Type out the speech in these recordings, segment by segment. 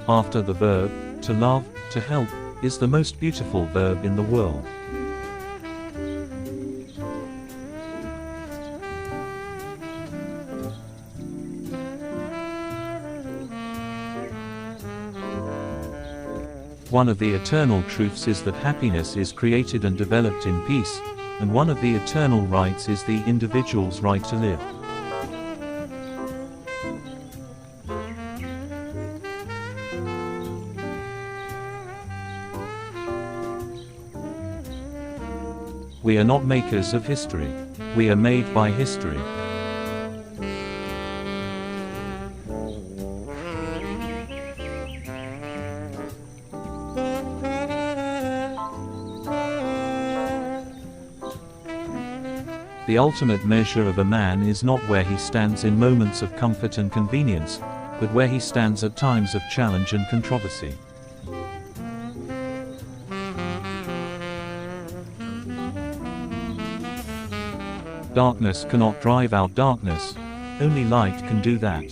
After the verb, to love, to help, is the most beautiful verb in the world. One of the eternal truths is that happiness is created and developed in peace, and one of the eternal rights is the individual's right to live. We are not makers of history. We are made by history. The ultimate measure of a man is not where he stands in moments of comfort and convenience, but where he stands at times of challenge and controversy. Darkness cannot drive out darkness, only light can do that.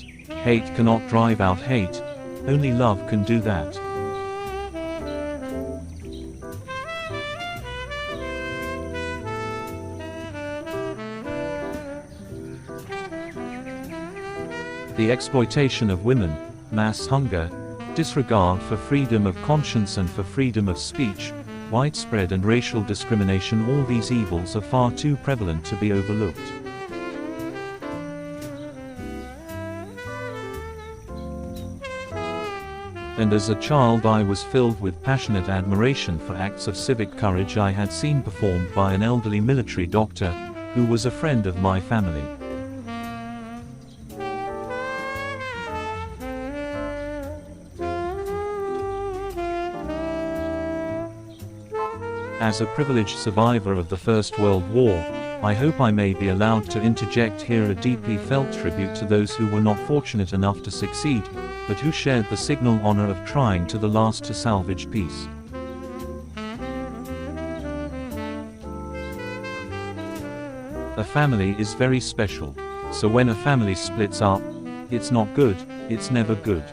Hate cannot drive out hate, only love can do that. The exploitation of women, mass hunger, disregard for freedom of conscience and for freedom of speech, widespread and racial discrimination, all these evils are far too prevalent to be overlooked. And as a child I was filled with passionate admiration for acts of civic courage I had seen performed by an elderly military doctor, who was a friend of my family. As a privileged survivor of the First World War, I hope I may be allowed to interject here a deeply felt tribute to those who were not fortunate enough to succeed, but who shared the signal honor of trying to the last to salvage peace. A family is very special, so when a family splits up, it's not good, it's never good.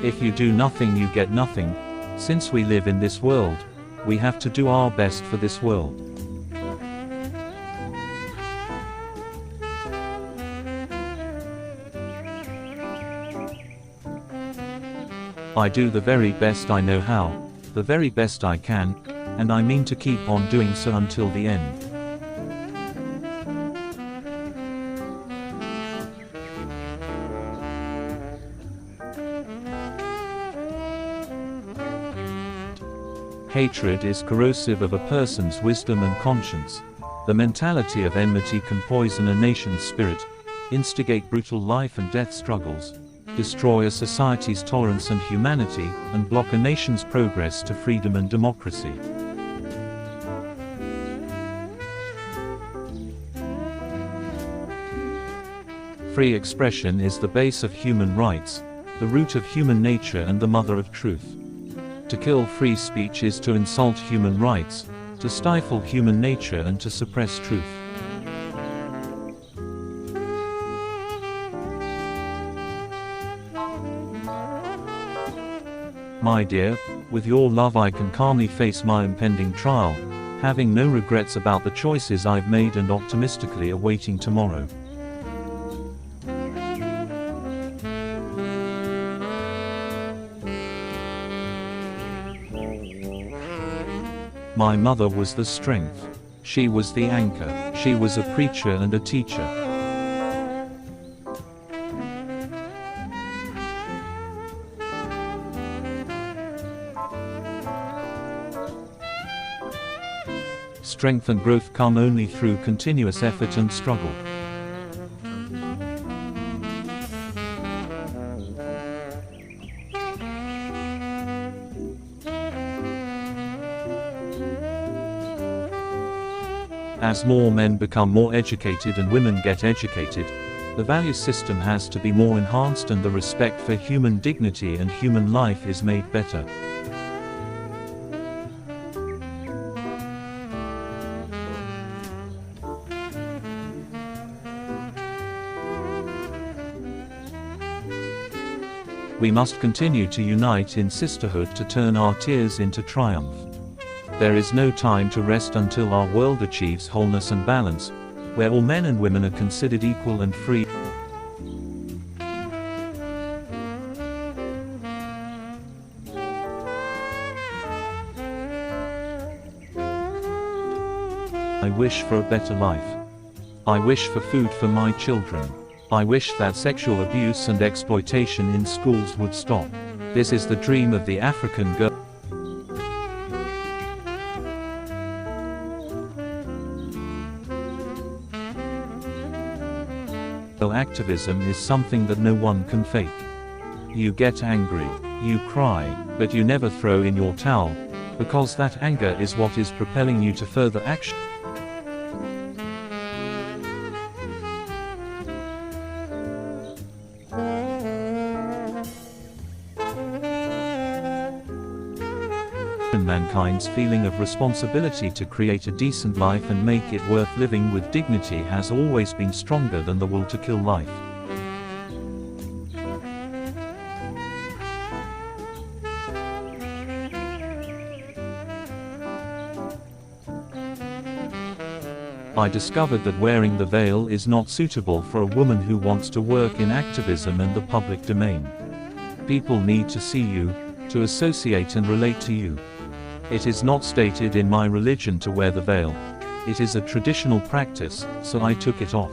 If you do nothing you get nothing. Since we live in this world, we have to do our best for this world. I do the very best I know how, the very best I can, and I mean to keep on doing so until the end. Hatred is corrosive of a person's wisdom and conscience. The mentality of enmity can poison a nation's spirit, instigate brutal life and death struggles, destroy a society's tolerance and humanity, and block a nation's progress to freedom and democracy. Free expression is the base of human rights, the root of human nature and the mother of truth. To kill free speech is to insult human rights, to stifle human nature and to suppress truth. My dear, with your love I can calmly face my impending trial, having no regrets about the choices I've made and optimistically awaiting tomorrow. My mother was the strength. She was the anchor. She was a preacher and a teacher. Strength and growth come only through continuous effort and struggle. As more men become more educated and women get educated, the value system has to be more enhanced and the respect for human dignity and human life is made better. We must continue to unite in sisterhood to turn our tears into triumph. There is no time to rest until our world achieves wholeness and balance, where all men and women are considered equal and free. I wish for a better life. I wish for food for my children. I wish that sexual abuse and exploitation in schools would stop. This is the dream of the African girl. Activism is something that no one can fake. You get angry, you cry, but you never throw in your towel, because that anger is what is propelling you to further action. Mankind's feeling of responsibility to create a decent life and make it worth living with dignity has always been stronger than the will to kill life. I discovered that wearing the veil is not suitable for a woman who wants to work in activism and the public domain. People need to see you, to associate and relate to you. It is not stated in my religion to wear the veil. It is a traditional practice, so I took it off.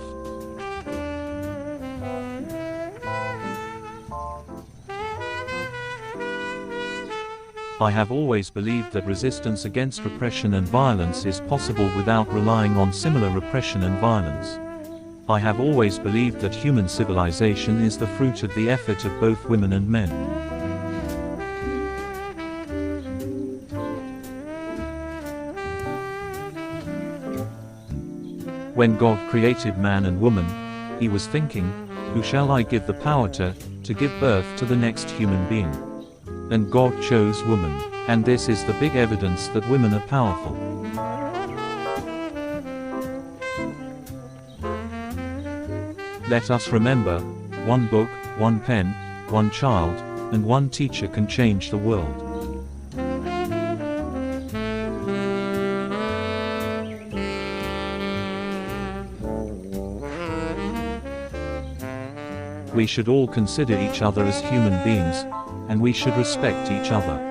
I have always believed that resistance against repression and violence is possible without relying on similar repression and violence. I have always believed that human civilization is the fruit of the effort of both women and men. When God created man and woman, he was thinking, who shall I give the power to give birth to the next human being? And God chose woman, and this is the big evidence that women are powerful. Let us remember, one book, one pen, one child, and one teacher can change the world. We should all consider each other as human beings, and we should respect each other.